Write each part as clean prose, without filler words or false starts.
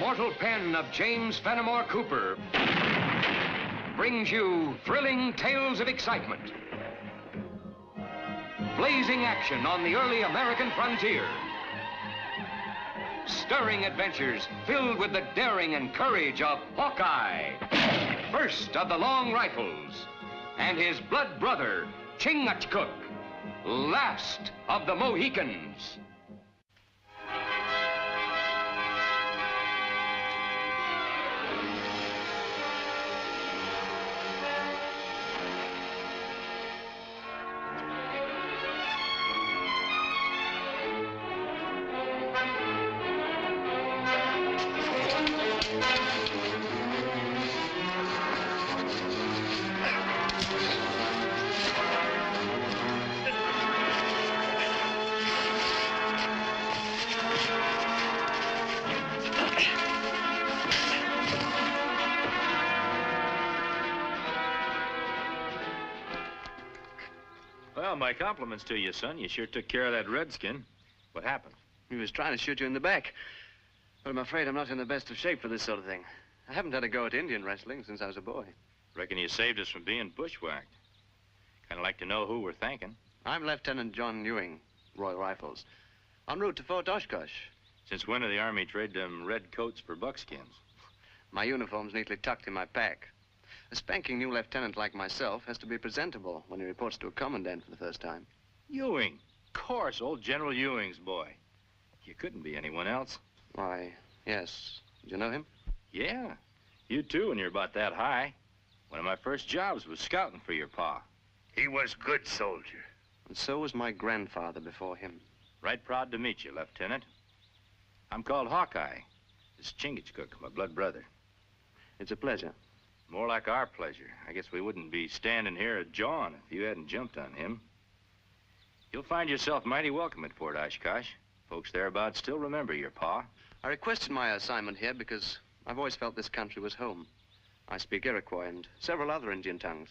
immortal pen of James Fenimore Cooper brings you thrilling tales of excitement, blazing action on the early American frontier, stirring adventures filled with the daring and courage of Hawkeye, first of the Long Rifles, and his blood brother, Chingachgook, last of the Mohicans. Well, my compliments to you, son. You sure took care of that redskin. What happened? He was trying to shoot you in the back. But I'm afraid I'm not in the best of shape for this sort of thing. I haven't had a go at Indian wrestling since I was a boy. Reckon you saved us from being bushwhacked. Kind of like to know who we're thanking. I'm Lieutenant John Ewing, Royal Rifles, en route to Fort Oshkosh. Since when did the Army trade them red coats for buckskins? My uniform's neatly tucked in my pack. A spanking new lieutenant like myself has to be presentable when he reports to a commandant for the first time. Ewing. Of course, old General Ewing's boy. You couldn't be anyone else. Why, yes. Did you know him? Yeah. You too, when you're about that high. One of my first jobs was scouting for your pa. He was good soldier. And so was my grandfather before him. Right proud to meet you, Lieutenant. I'm called Hawkeye. This is Chingachgook, my blood brother. It's a pleasure. More like our pleasure. I guess we wouldn't be standing here at John if you hadn't jumped on him. You'll find yourself mighty welcome at Fort Oshkosh. Folks thereabouts still remember your pa. I requested my assignment here because I've always felt this country was home. I speak Iroquois and several other Indian tongues.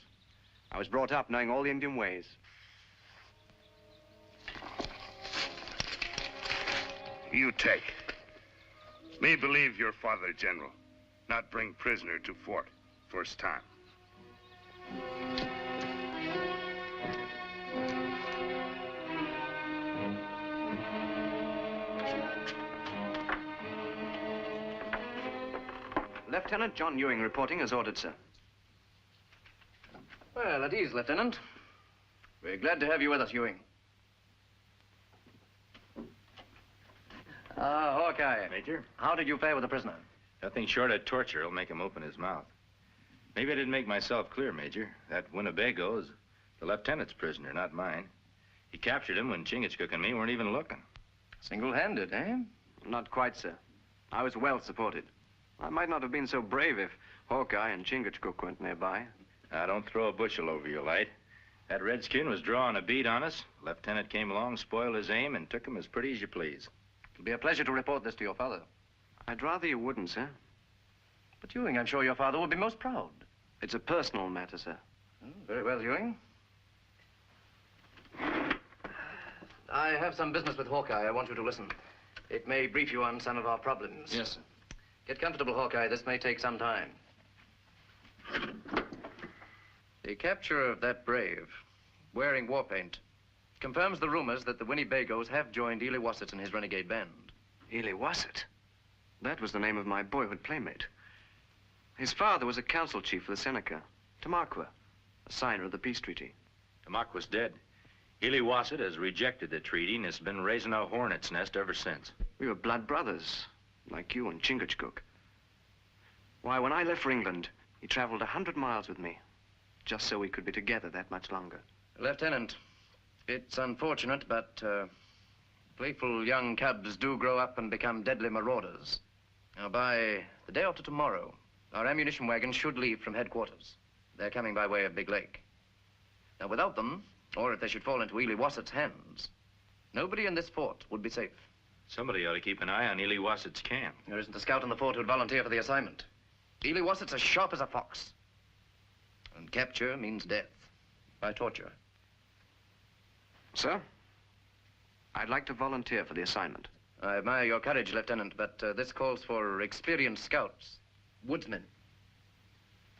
I was brought up knowing all the Indian ways. You take. Me believe your father, General. Not bring prisoner to fort. First time. Lieutenant John Ewing reporting as ordered, sir. Well, at ease, Lieutenant. We're glad to have you with us, Ewing. Hawkeye. Major? How did you fare with the prisoner? Nothing short of torture will make him open his mouth. Maybe I didn't make myself clear, Major. That Winnebago is the lieutenant's prisoner, not mine. He captured him when Chingachgook and me weren't even looking. Single-handed, eh? Not quite, sir. I was well supported. I might not have been so brave if Hawkeye and Chingachgook weren't nearby. Now, don't throw a bushel over your light. That redskin was drawing a bead on us. Lieutenant came along, spoiled his aim, and took him as pretty as you please. It'll be a pleasure to report this to your father. I'd rather you wouldn't, sir. But Ewing, I'm sure your father would be most proud. It's a personal matter, sir. Oh, very well, Ewing. I have some business with Hawkeye. I want you to listen. It may brief you on some of our problems. Yes, sir. Get comfortable, Hawkeye. This may take some time. The capture of that brave, wearing war paint, confirms the rumors that the Winnebagos have joined Ely Wassett and his renegade band. Ely Wassett? That was the name of my boyhood playmate. His father was a council chief for the Seneca, Tamaqua, a signer of the peace treaty. Tamaqua's dead. Ely Wassett has rejected the treaty and has been raising a hornet's nest ever since. We were blood brothers, like you and Chingachgook. Why, when I left for England, he traveled 100 miles with me, just so we could be together that much longer. Lieutenant, it's unfortunate, but playful young cubs do grow up and become deadly marauders. Now, by the day after tomorrow, our ammunition wagons should leave from headquarters. They're coming by way of Big Lake. Now, without them, or if they should fall into Ely Wassett's hands, nobody in this fort would be safe. Somebody ought to keep an eye on Ely Wassett's camp. There isn't a scout in the fort who'd volunteer for the assignment. Ely Wassett's as sharp as a fox. And capture means death by torture. Sir, I'd like to volunteer for the assignment. I admire your courage, Lieutenant, but this calls for experienced scouts, woodsmen.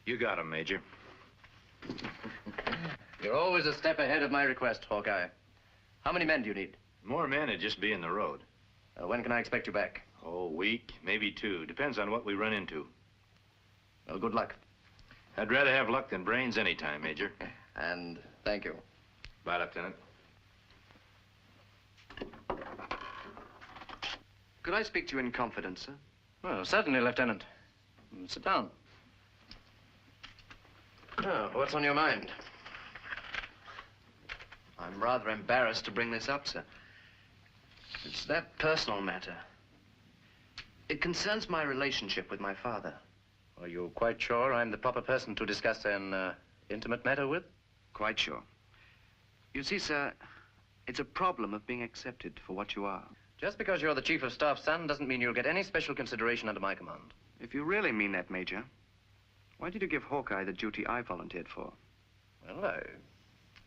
You got him, Major. You're always a step ahead of my request, Hawkeye. How many men do you need? More men would just be in the road. When can I expect you back? Oh, a week, maybe 2. Depends on what we run into. Well, good luck. I'd rather have luck than brains anytime, Major. And thank you. Bye, Lieutenant. Could I speak to you in confidence, sir? Well, certainly, Lieutenant. Sit down. Oh, what's on your mind? I'm rather embarrassed to bring this up, sir. It's that personal matter. It concerns my relationship with my father. Are you quite sure I'm the proper person to discuss an intimate matter with? Quite sure. You see, sir, it's a problem of being accepted for what you are. Just because you're the Chief of Staff's son doesn't mean you'll get any special consideration under my command. If you really mean that, Major, why did you give Hawkeye the duty I volunteered for? Well, I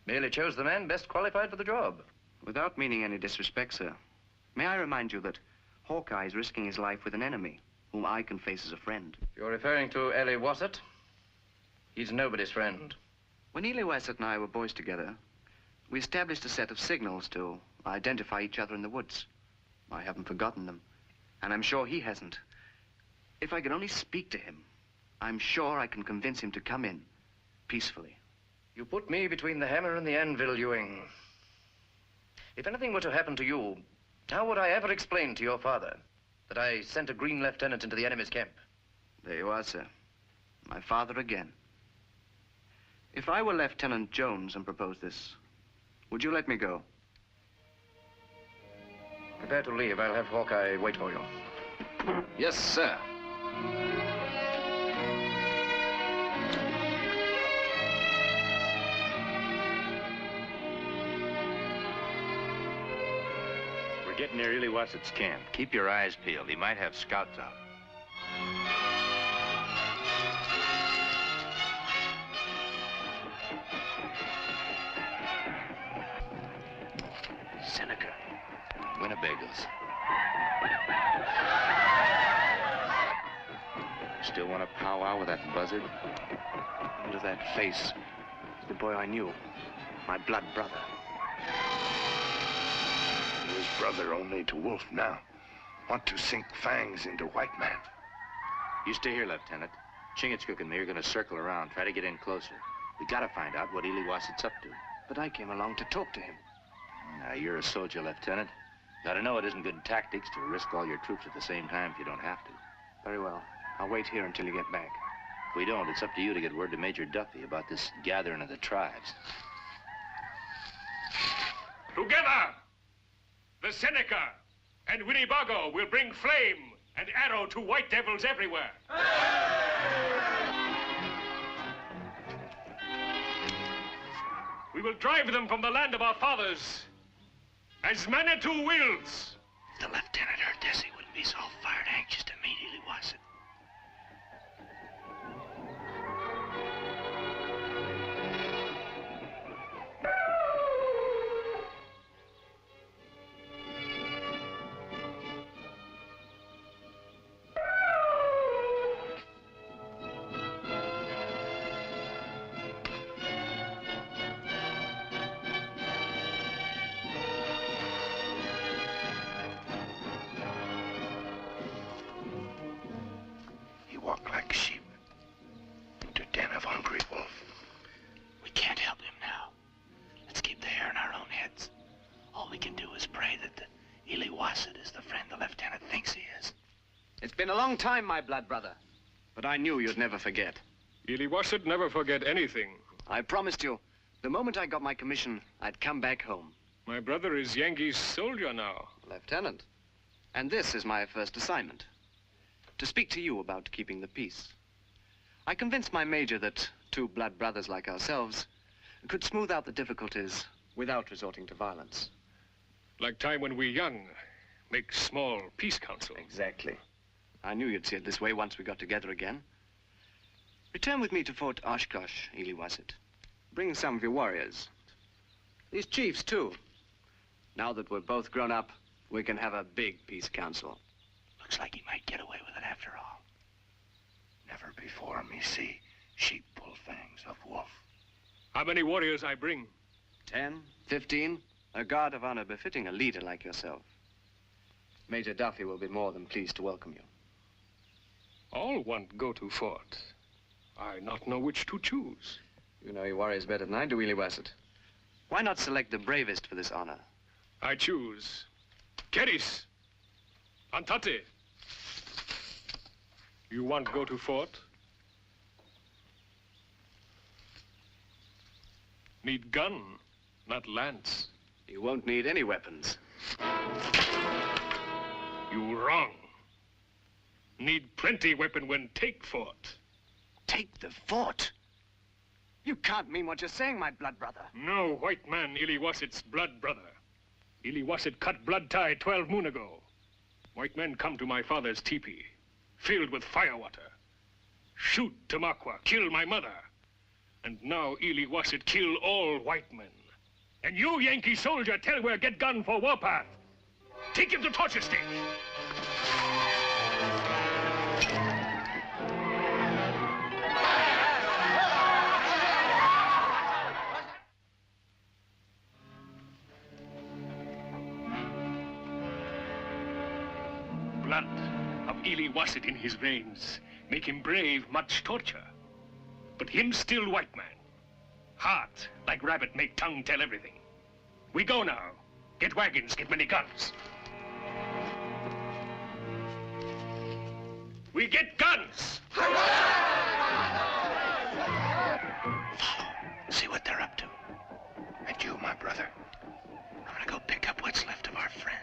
merely chose the man best qualified for the job. Without meaning any disrespect, sir, may I remind you that Hawkeye is risking his life with an enemy whom I can face as a friend. If you're referring to Ellie Wassett, he's nobody's friend. When Ely Wassett and I were boys together, we established a set of signals to identify each other in the woods. I haven't forgotten them, and I'm sure he hasn't. If I can only speak to him, I'm sure I can convince him to come in peacefully. You put me between the hammer and the anvil, Ewing. If anything were to happen to you, how would I ever explain to your father that I sent a green lieutenant into the enemy's camp? There you are, sir. My father again. If I were Lieutenant Jones and proposed this, would you let me go? Prepare to leave. I'll have Hawkeye wait for you. Yes, sir. We're getting near Ely Wassett's camp. Keep your eyes peeled. He might have scouts out. Seneca. Winnebagos. Still want to powwow with that buzzard? Under that face, the boy I knew, my blood brother. His brother only to Wolf now. Want to sink fangs into white man. You stay here, Lieutenant. Chingachgook and me are going to circle around, try to get in closer. We got to find out what Ely Wassett's up to. But I came along to talk to him. Now, you're a soldier, Lieutenant. Got to know it isn't good tactics to risk all your troops at the same time if you don't have to. Very well. I'll wait here until you get back. If we don't, it's up to you to get word to Major Duffy about this gathering of the tribes. Together, the Seneca and Winnebago will bring flame and arrow to white devils everywhere. We will drive them from the land of our fathers, as Manitou wills. If the lieutenant heard this, he wouldn't be so fired anxious to meet Ely Wassett. Walk like sheep into den of hungry wolf. We can't help him now. Let's keep the hair in our own heads. All we can do is pray that the Ely Wassett is the friend the lieutenant thinks he is. It's been a long time, my blood brother. But I knew you'd never forget. Ely Wassett never forget anything. I promised you, the moment I got my commission, I'd come back home. My brother is Yankee's soldier now. Lieutenant. And this is my first assignment. To speak to you about keeping the peace. I convinced my major that two blood brothers like ourselves could smooth out the difficulties without resorting to violence. Like time when we young, make small peace council. Exactly. I knew you'd see it this way once we got together again. Return with me to Fort Oshkosh, Ely Wassett. Bring some of your warriors. These chiefs, too. Now that we're both grown up, We can have a big peace council. Looks like he might get away with it after all. Never before me see sheep pull fangs of wolf. How many warriors I bring? 10, 15, a guard of honor befitting a leader like yourself. Major Duffy will be more than pleased to welcome you. All want go to fort. I not know which to choose. You know your warriors better than I do, Iliwassett. Why not select the bravest for this honor? I choose Keris, Antate. You want go to fort? Need gun, not lance. You won't need any weapons. You wrong. Need plenty weapon when take fort. Take the fort? You can't mean what you're saying, my blood brother. No white man Iliwasset's blood brother. Iliwasset cut blood tie 12 moon ago. White men come to my father's teepee, filled with firewater. Shoot Tamakwa, kill my mother. And now Iliwasset kill all white men. And you, Yankee soldier, tell where get gun for warpath. Take him to torture stage. Blood of Iliwasset in his veins make him brave much torture. But him still white man. Heart, like rabbit, make tongue tell everything. We go now. Get wagons, get many guns. We get guns! Follow. See what they're up to. And you, my brother, I'm gonna go pick up what's left of our friend.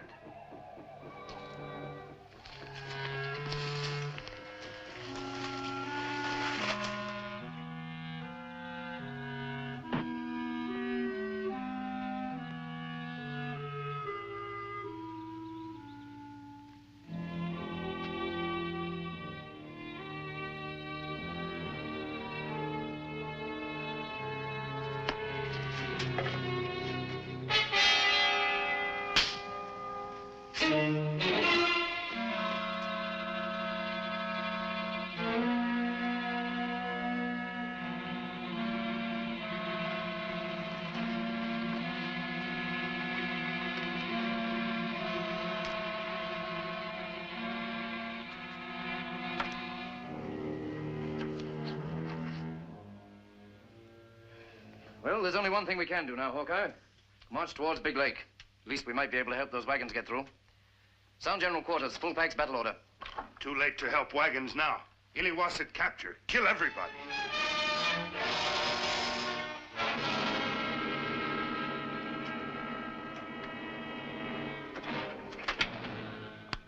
Well, there's only one thing we can do now, Hawkeye. March towards Big Lake. At least we might be able to help those wagons get through. Sound general quarters, full packs, battle order. Too late to help wagons now. Iliwasset capture. Kill everybody.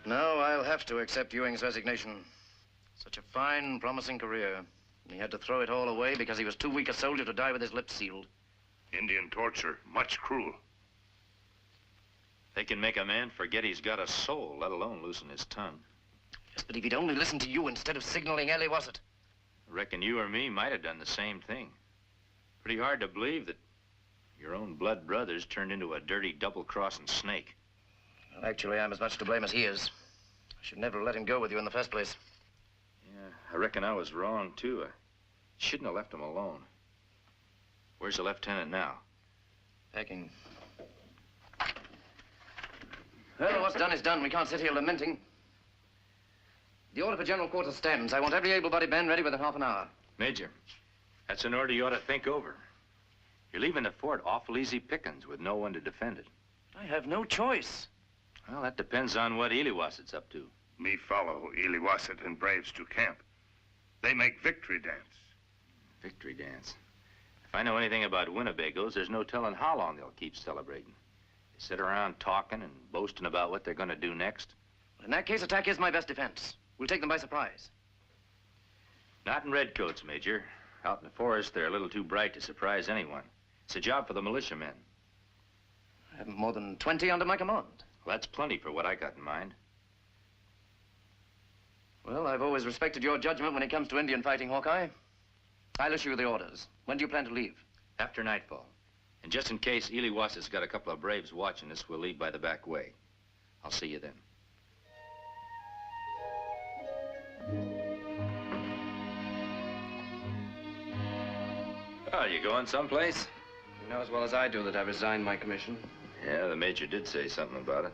No, I'll have to accept Ewing's resignation. Such a fine, promising career. And he had to throw it all away because he was too weak a soldier to die with his lips sealed. Indian torture, much cruel. They can make a man forget he's got a soul, let alone loosen his tongue. Yes, but if he'd only listened to you instead of signaling Iliwasset. I reckon you or me might have done the same thing. Pretty hard to believe that your own blood brothers turned into a dirty double-crossing snake. Well, actually, I'm as much to blame as he is. I should never have let him go with you in the first place. Yeah, I reckon I was wrong, too. I shouldn't have left him alone. Where's the lieutenant now? Packing. Well, what's done is done. We can't sit here lamenting. The order for general quarters stands. I want every able-bodied man ready within half an hour. Major, that's an order you ought to think over. You're leaving the fort awful easy pickings with no one to defend it. I have no choice. Well, that depends on what Iliwasset's up to. Me follow Iliwasset and braves to camp. They make victory dance. Victory dance. If I know anything about Winnebagos, there's no telling how long they'll keep celebrating. They sit around talking and boasting about what they're going to do next. In that case, attack is my best defense. We'll take them by surprise. Not in redcoats, Major. Out in the forest, they're a little too bright to surprise anyone. It's a job for the militiamen. I have more than 20 under my command. Well, that's plenty for what I got in mind. Well, I've always respected your judgment when it comes to Indian fighting, Hawkeye. I'll issue the orders. When do you plan to leave? After nightfall. And just in case Iliwasset's got a couple of braves watching us, we'll leave by the back way. I'll see you then. Oh, you going someplace? You know as well as I do that I resigned my commission. Yeah, the major did say something about it.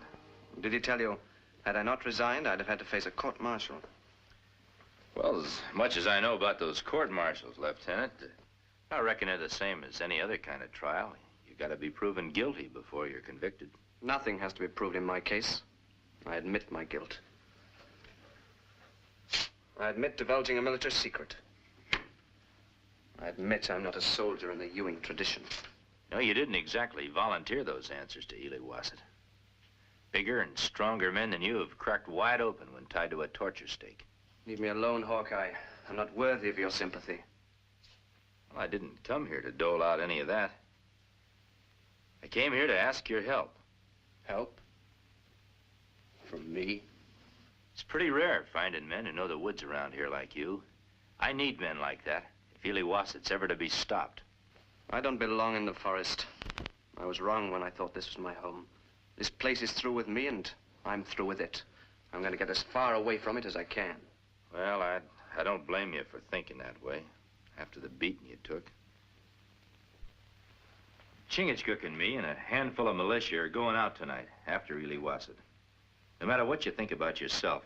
Did he tell you, had I not resigned, I'd have had to face a court-martial? Well, as much as I know about those court-martials, Lieutenant, I reckon they're the same as any other kind of trial. You gotta be proven guilty before you're convicted. Nothing has to be proved in my case. I admit my guilt. I admit divulging a military secret. I admit I'm not a soldier in the Ewing tradition. No, you didn't exactly volunteer those answers to Ely Wassett. Bigger and stronger men than you have cracked wide open when tied to a torture stake. Leave me alone, Hawkeye. I'm not worthy of your sympathy. Well, I didn't come here to dole out any of that. I came here to ask your help. Help? From me? It's pretty rare finding men who know the woods around here like you. I need men like that if Ely Wassett's ever to be stopped. I don't belong in the forest. I was wrong when I thought this was my home. This place is through with me, and I'm through with it. I'm going to get as far away from it as I can. Well, I don't blame you for thinking that way, after the beating you took. Chingachgook and me and a handful of militia are going out tonight, after Ely Wassett. No matter what you think about yourself,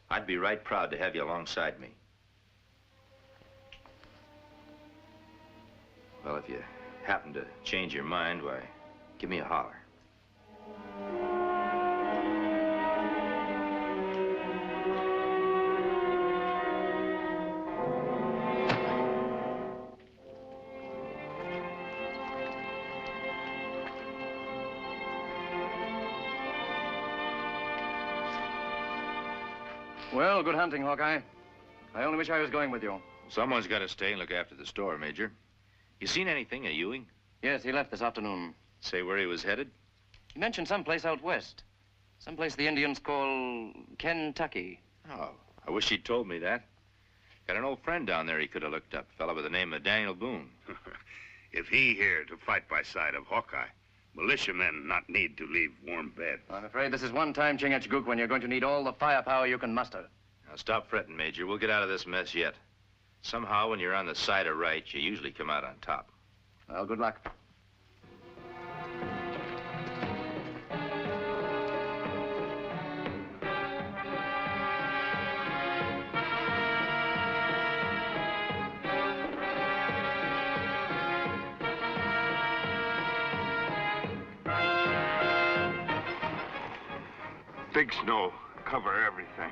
I'd be right proud to have you alongside me. Well, if you happen to change your mind, why, give me a holler. Well, good hunting, Hawkeye. I only wish I was going with you. Someone's got to stay and look after the store, Major. You seen anything of Ewing? Yes, he left this afternoon. Say where he was headed? He mentioned someplace out west. Someplace the Indians call Kentucky. Oh, I wish he'd told me that. Got an old friend down there he could have looked up, a fellow by the name of Daniel Boone. If he here to fight by side of Hawkeye, militiamen not need to leave warm bed. I'm afraid this is one time, Chingachgook, when you're going to need all the firepower you can muster. Now, stop fretting, Major. We'll get out of this mess yet. Somehow, when you're on the side of right, you usually come out on top. Well, good luck. Big snow cover everything.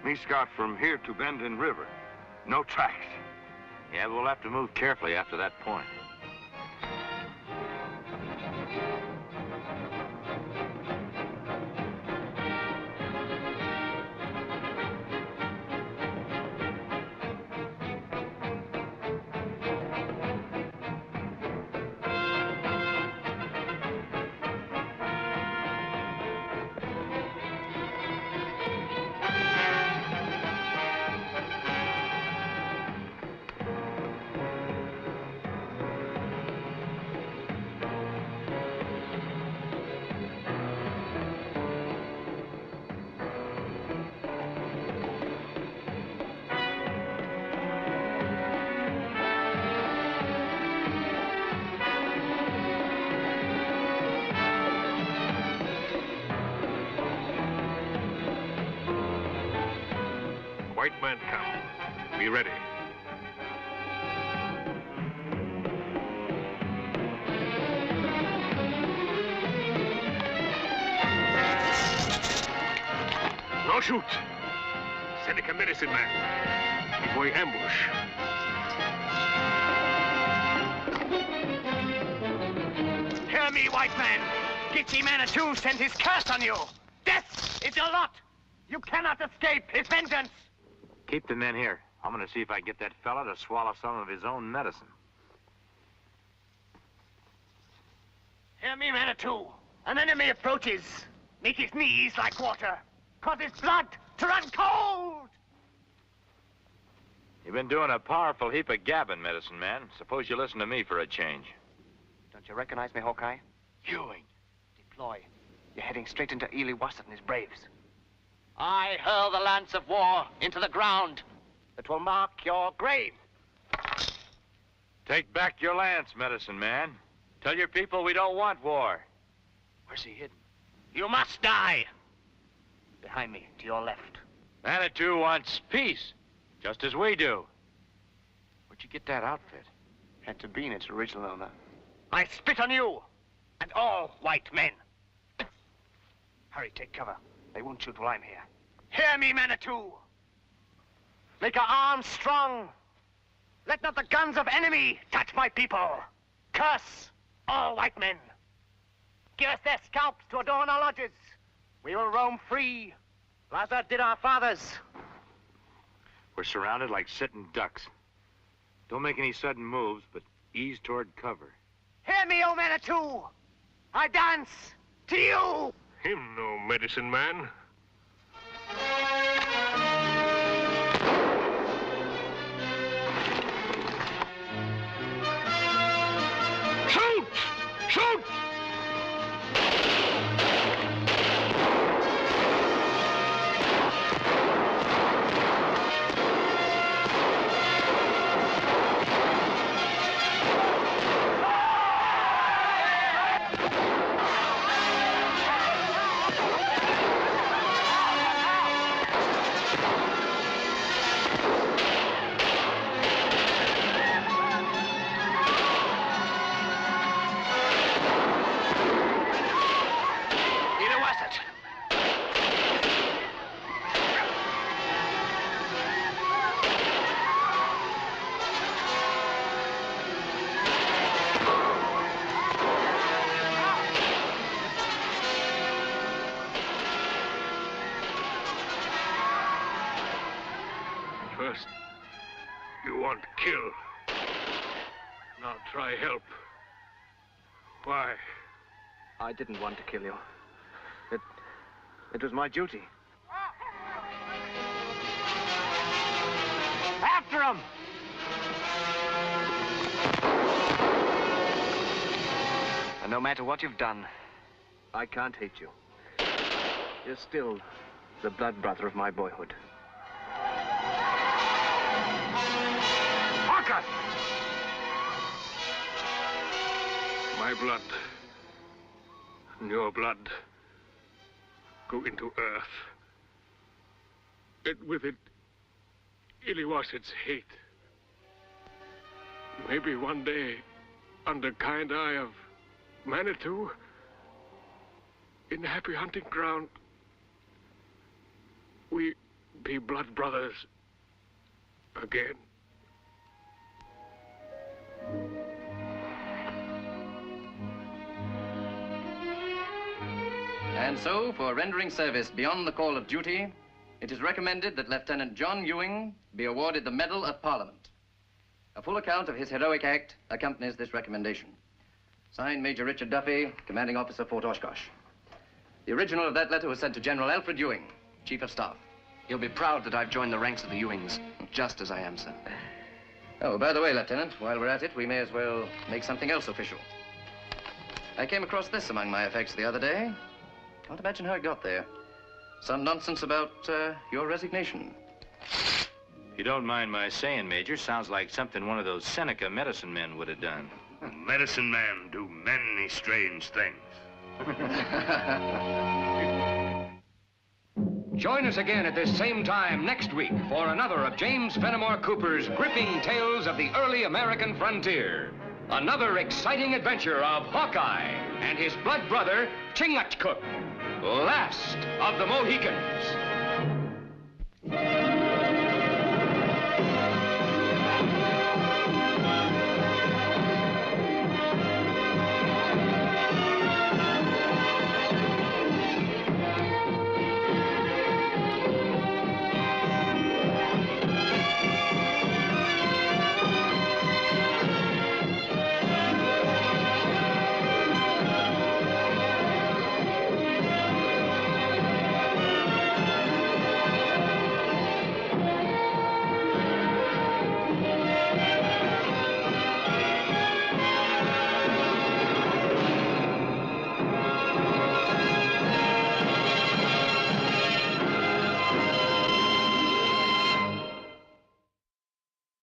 Me scout from here to Bendin River. No tracks. Yeah, but we'll have to move carefully after that point. White man come. Be ready. No shoot. Send a medicine man before you ambush. Hear me, white man. Gitchy Manitou sent his curse on you. Death is your lot. You cannot escape his vengeance. Keep the men here. I'm going to see if I can get that fella to swallow some of his own medicine. Hear me, Manitou. An enemy approaches. Make his knees like water. Cause his blood to run cold. You've been doing a powerful heap of gabbing, medicine man. Suppose you listen to me for a change. Don't you recognize me, Hawkeye? Ewing. Deploy. You're heading straight into Ely Wassett and his braves. I hurl the lance of war into the ground that will mark your grave. Take back your lance, medicine man. Tell your people we don't want war. Where's he hidden? You must die. Behind me, to your left. Manitou wants peace, just as we do. Where'd you get that outfit? Had to be in its original owner. I spit on you and all white men. Hurry, take cover. They won't shoot while I'm here. Hear me, Manitou. Make our arms strong. Let not the guns of enemy touch my people. Curse all white men. Give us their scalps to adorn our lodges. We will roam free, as did our fathers. We're surrounded like sitting ducks. Don't make any sudden moves, but ease toward cover. Hear me, O Manitou. I dance to you. Him no medicine man. Shoot! Shoot! First, you want to kill. Now try help. Why? I didn't want to kill you. It was my duty. After him! And no matter what you've done, I can't hate you. You're still the blood brother of my boyhood. Hawkeye! My blood and your blood go into earth. And with it, Ely Wassett's hate. Maybe one day, under kind eye of Manitou, in the happy hunting ground, we be blood brothers again. And so, for rendering service beyond the call of duty, it is recommended that Lieutenant John Ewing be awarded the Medal of Parliament. A full account of his heroic act accompanies this recommendation. Signed, Major Richard Duffy, Commanding Officer, Fort Oshkosh. The original of that letter was sent to General Alfred Ewing, Chief of Staff. He'll be proud that I've joined the ranks of the Ewings, just as I am, sir. Oh, by the way, Lieutenant, while we're at it, we may as well make something else official. I came across this among my effects the other day. Can't imagine how it got there. Some nonsense about your resignation. You don't mind my saying, Major, sounds like something one of those Seneca medicine men would have done. Medicine men do many strange things. Join us again at this same time next week for another of James Fenimore Cooper's gripping tales of the early American frontier. Another exciting adventure of Hawkeye and his blood brother, Chingachgook, last of the Mohicans.